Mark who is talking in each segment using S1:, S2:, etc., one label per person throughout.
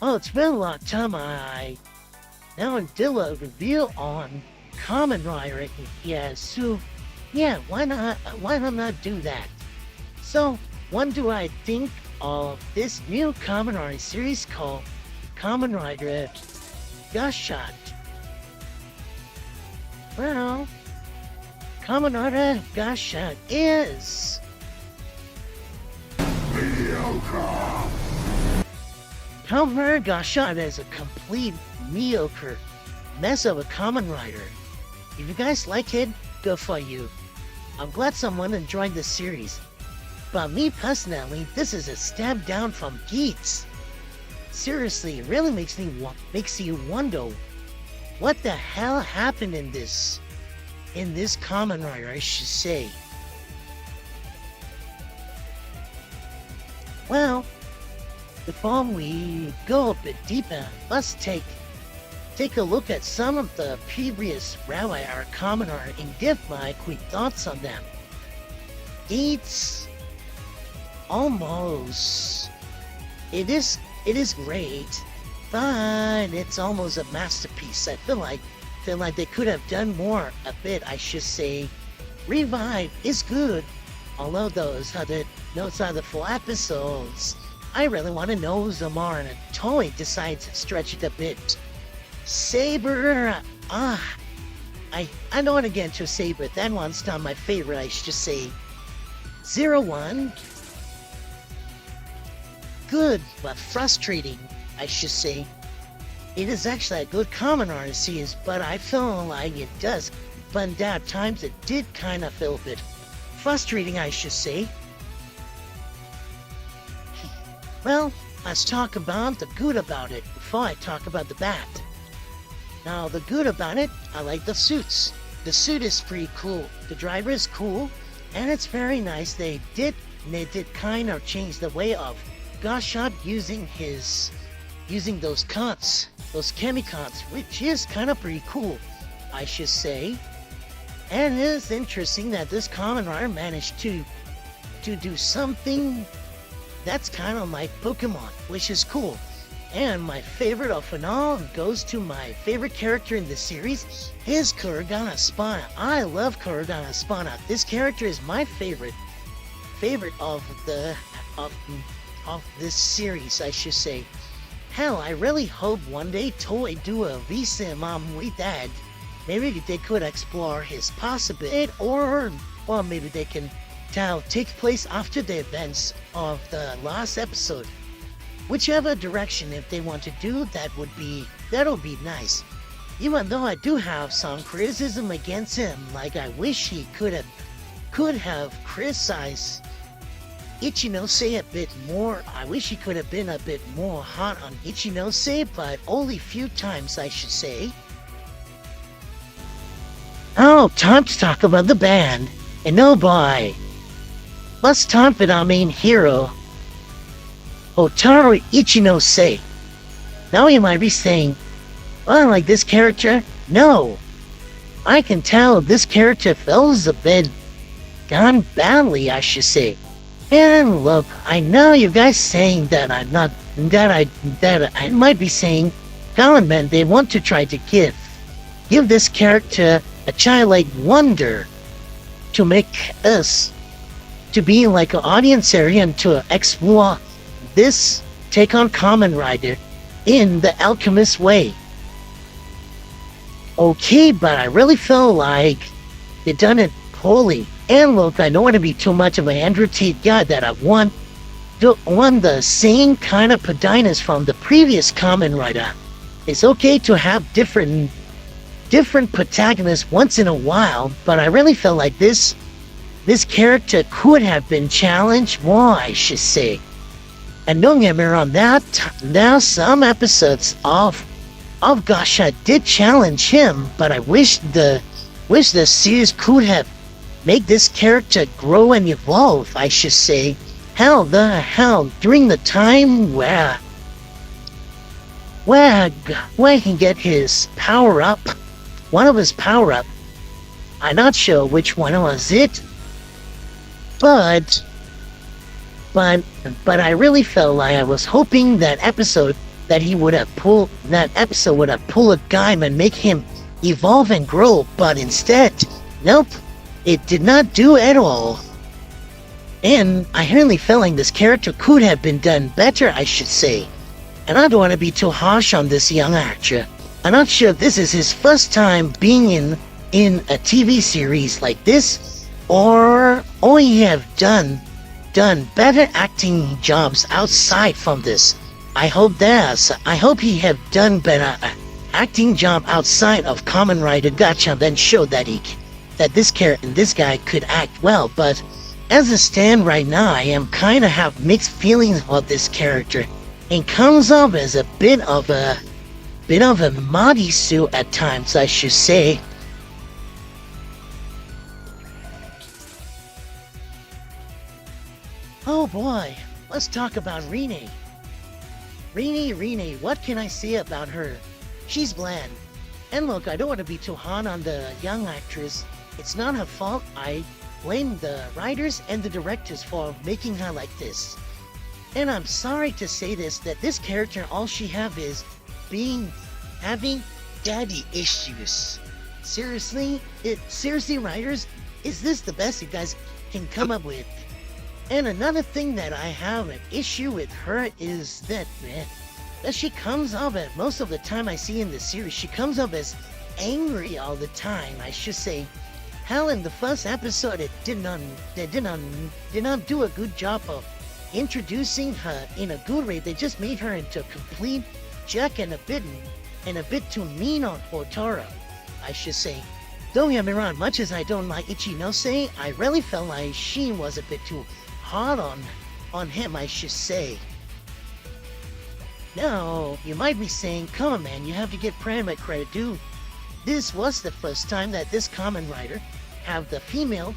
S1: Oh, it's been a long time. I now until a reveal on Common Rider. Yeah, so yeah, why not? Why not do that? So, what do I think of this new Common Rider series called Common Rider Gotchard? Well, Common Rider Gotchard is
S2: Mediocre.
S1: Common Rider Gotchard is a complete mediocre mess of a Common Rider. If you guys like it, good for you. I'm glad someone enjoyed this series. But me personally, this is a step down from geats. Seriously, it really makes you wonder what the hell happened in this Common Rider, I should say. Well, before we go a bit deeper, let's take a look at some of the previous Rally Hour Common Rider and give my quick thoughts on them. It's almost it is great, but it's almost a masterpiece. I feel like they could have done more a bit, I should say. Revive is good, although those are the 4 episodes. I really want to know some more, and Toei decides to stretch it a bit. Saber, I don't want to get into Saber. That one's not my favorite, I should say. 01, good but frustrating, I should say. It is actually a good Common Rider series, but I feel like it does. But at times it did kind of feel a bit frustrating, I should say. Well, let's talk about the good about it before I talk about the bad. Now, the good about it, I like the suits. The suit is pretty cool. The driver is cool, and it's very nice. They did kind of change the way of Gotchard using those cuts, those chemicals, which is kind of pretty cool, I should say. And it is interesting that this Common Rider managed to do something that's kind of like Pokemon, which is cool. And my favorite of it all goes to my favorite character in the series, is Kurogana Spana. I love Kurogana Spana. This character is my favorite of this series, I should say. Hell, I really hope one day Toei do a recent with that. Maybe they could explore his possibility, or maybe they can take place after the events of the last episode. Whichever direction, if they want to do, that'll be nice. Even though I do have some criticism against him, like I wish he could have criticized Ichinose a bit more. I wish he could have been a bit more hot on Ichinose, but only few times, I should say. Oh, time to talk about the band. And oh boy, let's talk about our main hero, Hotaru Ichinose. Now you might be saying, well, I like this character. No, I can tell this character feels a bit gone badly, I should say. And look, I know you guys saying that I might be saying, Kamen, they want to try to give this character a childlike wonder to make us to be like an audience area and to explore this take on Kamen Rider in the Alchemist way. Okay, but I really feel like they done it poorly. And look, I don't want to be too much of an Andrew Tate guy that I want the same kind of pediness from the previous Kamen Rider. It's okay to have different protagonists once in a while, but I really felt like this character could have been challenged more, I should say. And don't get me wrong, now some episodes of Gotchard did challenge him, but I wish the series could have made this character grow and evolve, I should say. Hell, during the time where he can get his power up, one of his power up, I'm not sure which one was it, but but I really felt like I was hoping that he would have pulled that episode would have pulled a guy and make him evolve and grow, but instead, nope, it did not do at all. And I really felt like this character could have been done better, I should say. And I don't want to be too harsh on this young actor. I'm not sure if this is his first time being in a TV series like this, or he have done better acting jobs outside from this. I hope he have done better acting job outside of Kamen Rider Gotchard then showed that this guy could act well. But as it stand right now, I am kind of have mixed feelings about this character, and comes off as a bit of a muddy suit at times, I should say. Oh boy, let's talk about Rene. Rene, what can I say about her? She's bland. And look, I don't want to be too hard on the young actress. It's not her fault. I blame the writers and the directors for making her like this. And I'm sorry to say this, that this character, all she have is having daddy issues. Seriously, writers, is this the best you guys can come up with? And another thing that I have an issue with her is that she comes up at, most of the time I see in the series, she comes up as angry all the time, I should say. Hell, in the first episode, they did not do a good job of introducing her in a good way. They just made her into a complete jerk and a bit too mean on Hotora, I should say. Don't get me wrong, much as I don't like Ichinose, I really felt like she was a bit too hard on him, I should say. Now, you might be saying, come on man, you have to give Prime credit due. This was the first time that this Kamen Rider have the female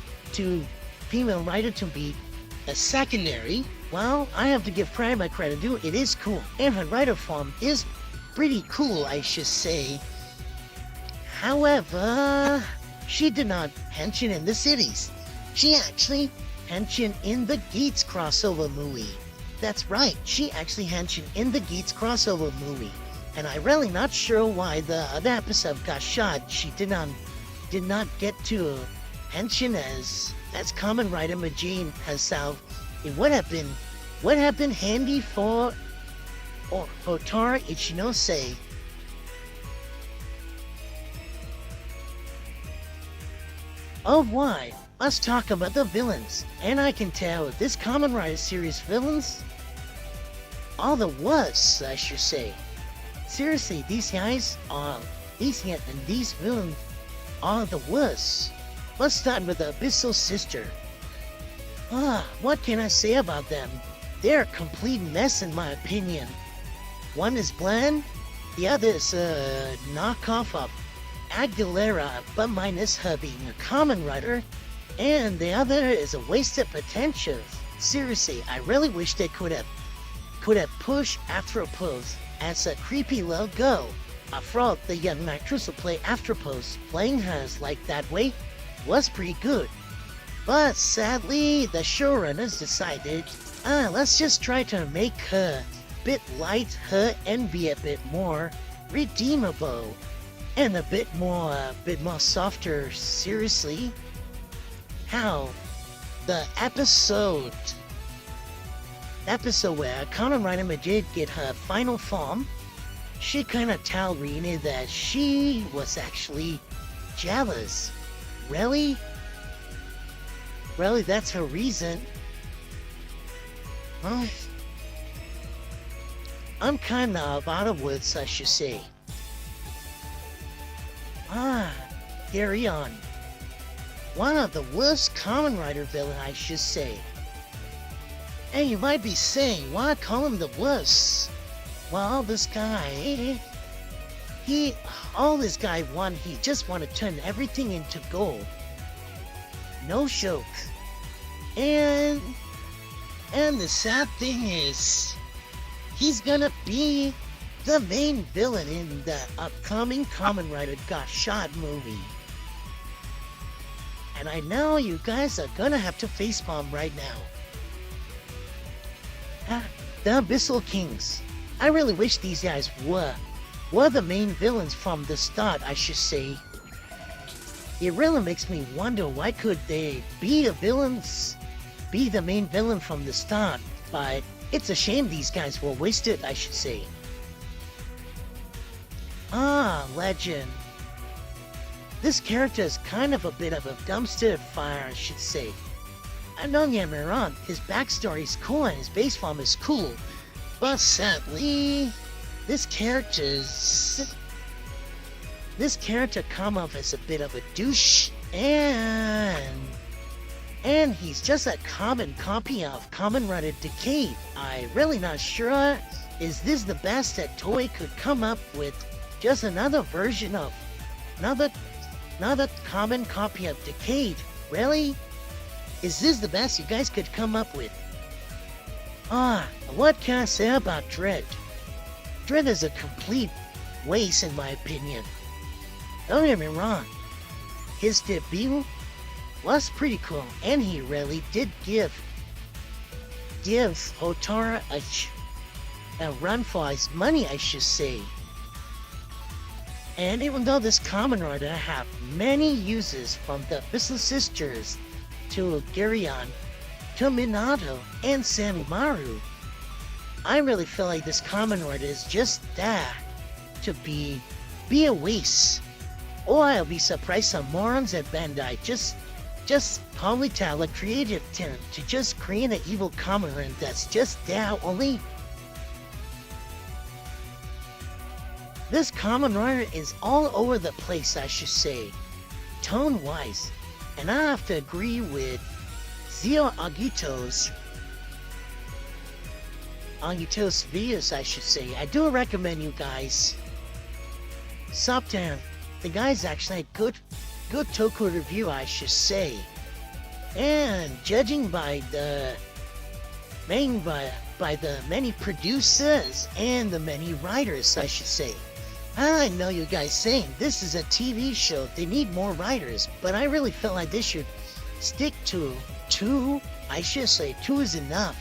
S1: writer to be a secondary. Well, I have to give Prime credit due, it is cool. And her writer form is pretty cool, I should say. However, she did not mention in the cities. She actually mentioned in the Geats crossover movie. That's right, she actually mentioned in the Geats crossover movie. And I'm really not sure why the other episode got shot. She did not get to mention as Kamen Rider Majin herself. It would have been handy for Hotora Ichinose. Oh why? Let's talk about the villains. And I can tell this Kamen Rider series villains are the worst, I should say. Seriously, these villains are the worst. Let's start with the Abyssal Sister. What can I say about them? They're a complete mess in my opinion. One is bland, the other is a knockoff of Aguilera, but minus her being a Kamen Rider, and the other is a wasted potential. Seriously, I really wish they could have pushed Afropose as a creepy little girl. After all, the young actress who played Afropose, playing hers like that way was pretty good. But sadly, the showrunners decided, let's just try to make her a bit lighter and be a bit more redeemable. And a bit more softer. Seriously, how the episode where Kamen Rider did get her final form, she kind of told Rene that she was actually jealous. Really, that's her reason? Well, I'm kind of out of words, I should say. Carry on. One of the worst Kamen Rider villain, I should say. And you might be saying, why call him the worst? Well, this guy, he just want to turn everything into gold. No joke. And the sad thing is, he's gonna be the main villain in the upcoming Kamen Rider Gotchard movie. And I know you guys are gonna have to facepalm right now. Ah, the Abyssal Kings. I really wish these guys were the main villains from the start, I should say. It really makes me wonder why could they be the main villain from the start, but it's a shame these guys were wasted, I should say. Ah, Legend. This character is kind of a bit of a dumpster fire, I should say. And don't get me wrong, his backstory is cool and his base form is cool, but sadly, this character come off as a bit of a douche, and he's just a common copy of Kamen Rider Decade. I'm really not sure, is this the best that Toei could come up with? Just another version of another common copy of Decade? Really? Is this the best you guys could come up with? What can I say about Dread? Dread is a complete waste in my opinion. Don't get me wrong, his debut was pretty cool, and he really did give Hotora a run for his money, I should say. And even though this Kamen Rider have many uses, from the Abyssal Sisters to Geryon to Minato and Samimaru, I really feel like this Kamen Rider is just there to be a waste. Or I'll be surprised some morons at Bandai just probably tell a creative team to just create an evil Kamen Rider that's just there only. This Kamen Rider is all over the place, I should say, tone-wise, and I have to agree with Zio Agito's videos, I should say. I do recommend you guys sub to him. The guy's actually a good Toku review, I should say. And judging by the many producers and the many writers, I should say. I know you guys saying this is a TV show, they need more writers, but I really felt like they should stick to two. I should say two is enough.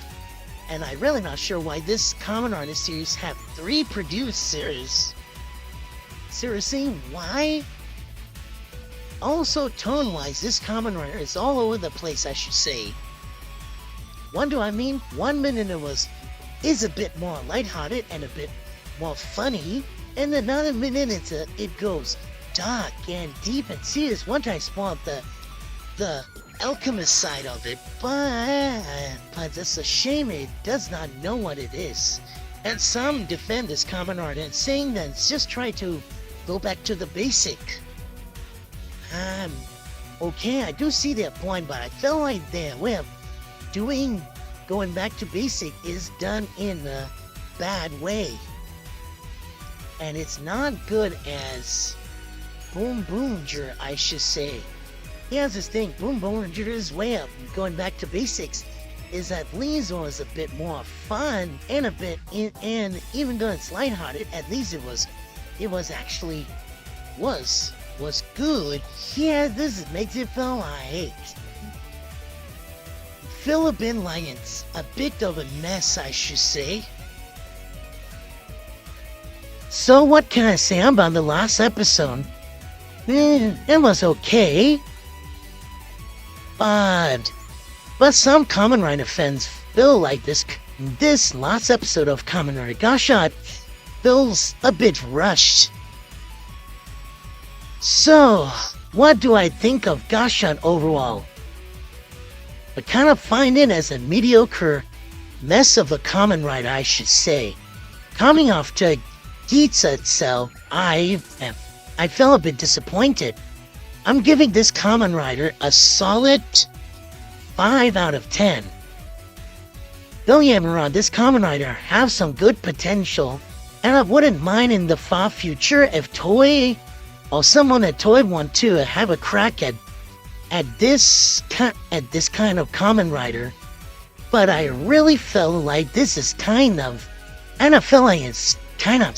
S1: And I'm really not sure why this Kamen Rider series have 3 producers. Seriously, why? Also, tone-wise, this Kamen Rider is all over the place, I should say. One minute it is a bit more lighthearted and a bit more funny, and another minute it goes dark and deep and serious. One time spoiled the alchemist side of it, but it's a shame it does not know what it is. And some defend this Kamen Rider and saying that it's just try to go back to the basic. Okay, I do see their point, but I feel like their way of going back to basic is done in a bad way. And it's not good as Boom Boomer, I should say. He has this thing, Boom Boomer's way of going back to basics is at least was a bit more fun and and even though it's lighthearted, at least it was good. Yeah, this makes it feel like Philippine Lions, a bit of a mess, I should say. So what can I say about the last episode? It was okay. But some Kamen Rider fans feel like this last episode of Kamen Rider gotchard feels a bit rushed. So, what do I think of gotchard overall? I kind of find it as a mediocre mess of a Kamen Rider, I should say. Coming off to geats itself, I felt a bit disappointed. I'm giving this Kamen Rider a solid 5 out of 10. Don't get me wrong, this Kamen Rider has some good potential, and I wouldn't mind in the far future if Toei or someone at Toei want to have a crack at this kind of Kamen Rider. But I really felt like this is and I feel like it's kind of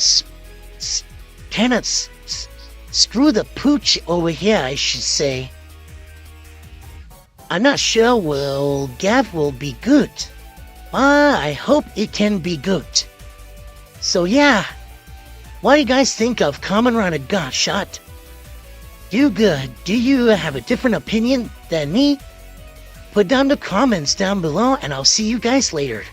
S1: screw the pooch over here, I should say. I'm not sure Gav will be good. I hope it can be good. So yeah, what do you guys think of Kamen Rider Gotchard? Do you have a different opinion than me? Put down the comments down below and I'll see you guys later.